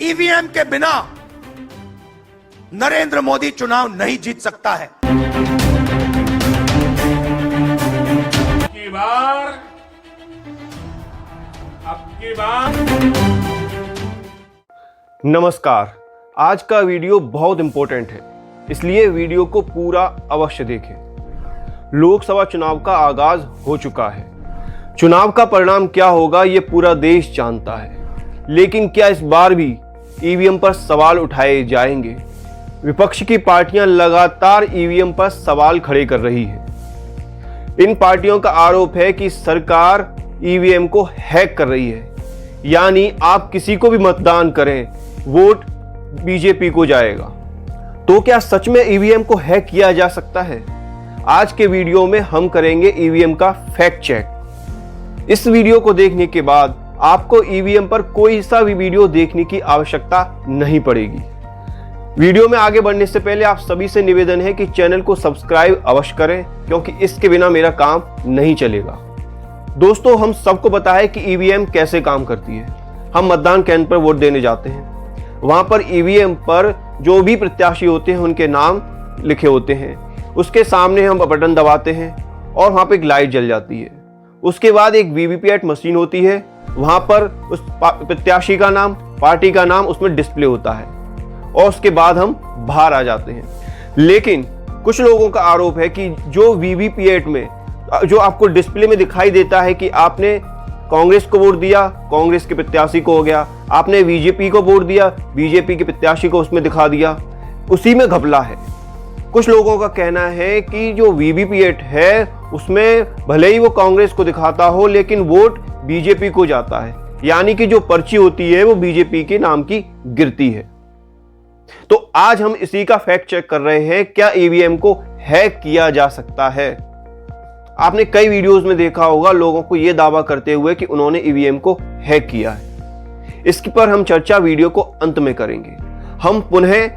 EVM के बिना नरेंद्र मोदी चुनाव नहीं जीत सकता है। अब की बार नमस्कार। आज का वीडियो बहुत इंपॉर्टेंट है, इसलिए वीडियो को पूरा अवश्य देखें। लोकसभा चुनाव का आगाज हो चुका है। चुनाव का परिणाम क्या होगा ये पूरा देश जानता है, लेकिन क्या इस बार भी ईवीएम पर सवाल उठाए जाएंगे? विपक्ष की पार्टियां लगातार ईवीएम पर सवाल खड़े कर रही हैं। इन पार्टियों का आरोप है कि सरकार ईवीएम को हैक कर रही है, यानी आप किसी को भी मतदान करें, वोट बीजेपी को जाएगा। तो क्या सच में ईवीएम को हैक किया जा सकता है? आज के वीडियो में हम करेंगे ईवीएम का फैक्ट चेक। इस वीडियो को देखने के बाद आपको ईवीएम पर कोई सा भी वीडियो देखने की आवश्यकता नहीं पड़ेगी। वीडियो में आगे बढ़ने से पहले आप सभी से निवेदन है कि चैनल को सब्सक्राइब अवश्य करें, क्योंकि इसके बिना मेरा काम नहीं चलेगा। दोस्तों, हम सबको पता है कि ईवीएम कैसे काम करती है। हम मतदान केंद्र पर वोट देने जाते हैं, वहां पर ईवीएम पर जो भी प्रत्याशी होते हैं उनके नाम लिखे होते हैं। उसके सामने हम बटन दबाते हैं और वहां पर एक लाइट जल जाती है। उसके बाद एक वीवीपैट मशीन होती है, वहां पर उस प्रत्याशी का नाम, पार्टी का नाम उसमें डिस्प्ले होता है और उसके बाद हम बाहर आ जाते हैं। लेकिन कुछ लोगों का आरोप है कि जो वीवीपैट में जो आपको डिस्प्ले में दिखाई देता है कि आपने कांग्रेस को वोट दिया, कांग्रेस के प्रत्याशी को हो गया, आपने बीजेपी को वोट दिया, बीजेपी के प्रत्याशी को उसमें दिखा दिया, उसी में घपला है। कुछ लोगों का कहना है कि जो वीवीपैट है उसमें भले ही वो कांग्रेस को दिखाता हो, लेकिन वोट बीजेपी को जाता है, यानी कि जो पर्ची होती है वो बीजेपी के नाम की गिरती है। तो आज हम इसी का फैक्ट चेक कर रहे हैं, क्या ईवीएम को हैक किया जा सकता है? आपने कई वीडियोस में देखा होगा लोगों को यह दावा करते हुए कि उन्होंने ईवीएम को हैक किया है। इसके पर हम चर्चा वीडियो को अंत में करेंगे। हम पुनः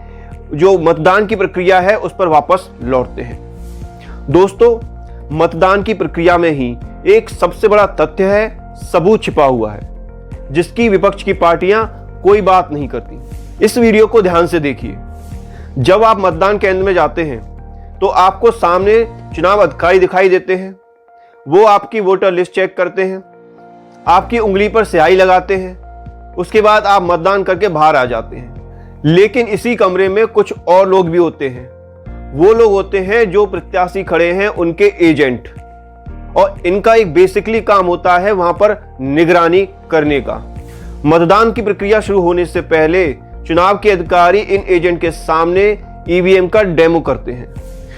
जो मतदान की प्रक्रिया है उस पर वापस लौटते हैं। दोस्तों, मतदान की प्रक्रिया में ही एक सबसे बड़ा तथ्य है, सबूत छिपा हुआ है, जिसकी विपक्ष की पार्टियां कोई बात नहीं करती। इस वीडियो को ध्यान से देखिए। जब आप मतदान केंद्र में जाते हैं तो आपको सामने चुनाव अधिकारी दिखाई देते हैं। वो आपकी वोटर लिस्ट चेक करते हैं, आपकी उंगली पर स्याही लगाते हैं, उसके बाद आप मतदान करके बाहर आ जाते हैं। लेकिन इसी कमरे में कुछ और लोग भी होते हैं। वो लोग होते हैं जो प्रत्याशी खड़े हैं उनके एजेंट, और इनका एक बेसिकली काम होता है वहां पर निगरानी करने का। मतदान की प्रक्रिया शुरू होने से पहले चुनाव के अधिकारी इन एजेंट के सामने ईवीएम का डेमो करते हैं।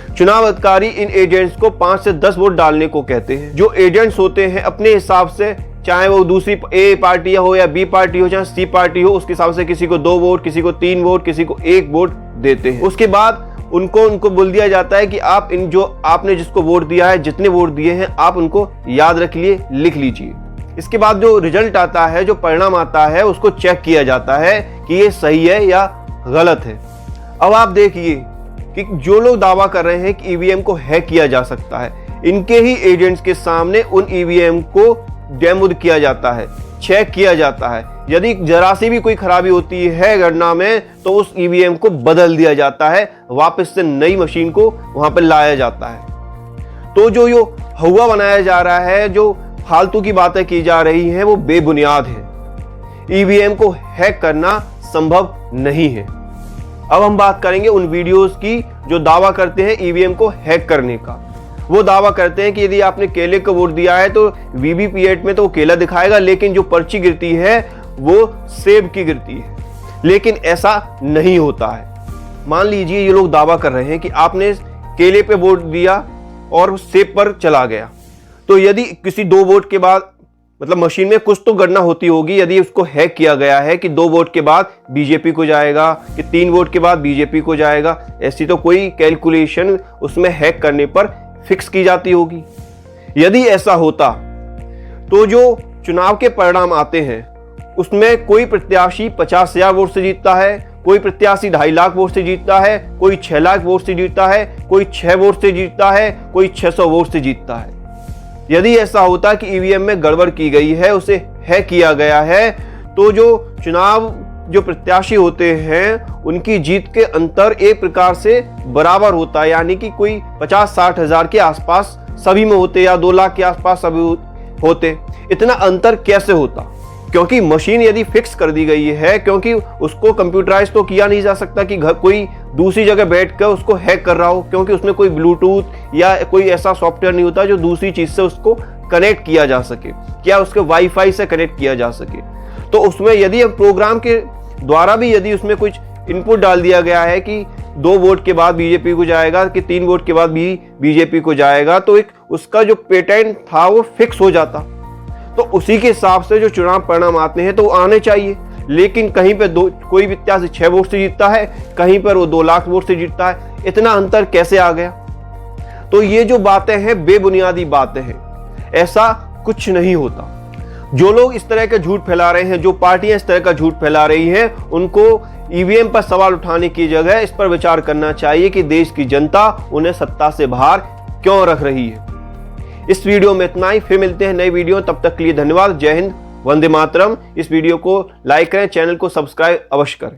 चुनाव अधिकारी इन एजेंट्स को 5 से 10 वोट डालने को कहते हैं। जो एजेंट्स होते हैं अपने हिसाब से, चाहे वो दूसरी ए पार्टी हो या बी पार्टी हो, चाहे सी पार्टी हो, उसके हिसाब से किसी को 2 वोट, किसी को 3 वोट, किसी को 1 वोट देते हैं। उसके बाद उनको बोल दिया जाता है कि आप इन जो आपने जिसको वोट दिया है, जितने वोट दिए हैं, आप उनको याद रख लिए, लिख लीजिए। इसके बाद जो रिजल्ट आता है, जो परिणाम आता है, उसको चेक किया जाता है कि ये सही है या गलत है। अब आप देखिए कि जो लोग दावा कर रहे हैं कि ईवीएम को हैक किया जा सकता है, इनके ही एजेंट्स के सामने उन ईवीएम को डेमो किया जाता है, चेक किया जाता है। यदि जरा सी भी कोई खराबी होती है गणना में तो उस ईवीएम को बदल दिया जाता है, वापस से नई मशीन को वहां पर लाया जाता है। तो जो हवा बनाया जा रहा है, जो फालतू की बातें की जा रही हैं, वो बेबुनियाद है। ईवीएम को हैक करना संभव नहीं है। अब हम बात करेंगे उन वीडियोस की जो दावा करते हैं ईवीएम को हैक करने का। वो दावा करते हैं कि यदि आपने केले को वोट दिया है तो वीवीपैट में तो वो केला दिखाएगा, लेकिन जो पर्ची गिरती है वो सेब की गिरती है। लेकिन ऐसा नहीं होता है। मान लीजिए ये लोग दावा कर रहे हैं कि आपने केले पे वोट दिया और सेब पर चला गया, तो यदि किसी 2 वोट के बाद, मतलब मशीन में कुछ तो गणना होती होगी, यदि उसको हैक किया गया है कि 2 वोट के बाद बीजेपी को जाएगा कि 3 वोट के बाद बीजेपी को जाएगा, ऐसी तो कोई कैलकुलेशन उसमें हैक करने पर फिक्स की जाती होगी। यदि ऐसा होता तो जो चुनाव के परिणाम आते हैं उसमें कोई प्रत्याशी 50,000 वोट से जीतता है, कोई प्रत्याशी 2.5 लाख वोट से जीतता है, कोई 6 लाख वोट से जीतता है, कोई 6 वोट से जीतता है, कोई 600 वोट से जीतता है। यदि ऐसा होता कि ईवीएम में गड़बड़ की गई है, उसे हैक किया गया है, तो जो चुनाव जो प्रत्याशी होते हैं उनकी जीत के अंतर एक प्रकार से बराबर होता है, यानी कि कोई 50-60 हजार के आसपास सभी में होते या 2 लाख के आसपास सभी होते। इतना अंतर कैसे होता? क्योंकि मशीन यदि फिक्स कर दी गई है, क्योंकि उसको कंप्यूटराइज तो किया नहीं जा सकता कि कोई दूसरी जगह बैठकर उसको हैक कर रहा हो, क्योंकि उसमें कोई ब्लूटूथ या कोई ऐसा सॉफ्टवेयर नहीं होता जो दूसरी चीज से उसको कनेक्ट किया जा सके, क्या उसके वाईफाई से कनेक्ट किया जा सके। तो उसमें यदि प्रोग्राम के द्वारा भी यदि उसमें कुछ इनपुट डाल दिया गया है कि 2 वोट के बाद बीजेपी को जाएगा, कि 3 वोट के बाद भी बीजेपी को जाएगा, तो एक उसका जो पैटर्न था वो फिक्स हो जाता। तो उसी के हिसाब से जो चुनाव परिणाम आते हैं तो आने चाहिए। लेकिन कहीं पे कोई प्रत्याशी 6 वोट से जीतता है, कहीं पर वो 2 लाख वोट से जीतता है। इतना अंतर कैसे आ गया? तो ये जो बातें हैं बेबुनियादी बातें हैं, ऐसा कुछ नहीं होता। जो लोग इस तरह के झूठ फैला रहे हैं, जो पार्टियां इस तरह का झूठ फैला रही हैं, उनको ईवीएम पर सवाल उठाने की जगह इस पर विचार करना चाहिए कि देश की जनता उन्हें सत्ता से बाहर क्यों रख रही है। इस वीडियो में इतना ही, फिर मिलते हैं नई वीडियो। तब तक के लिए धन्यवाद। जय हिंद, वंदे मातरम। इस वीडियो को लाइक करें, चैनल को सब्सक्राइब अवश्य करें।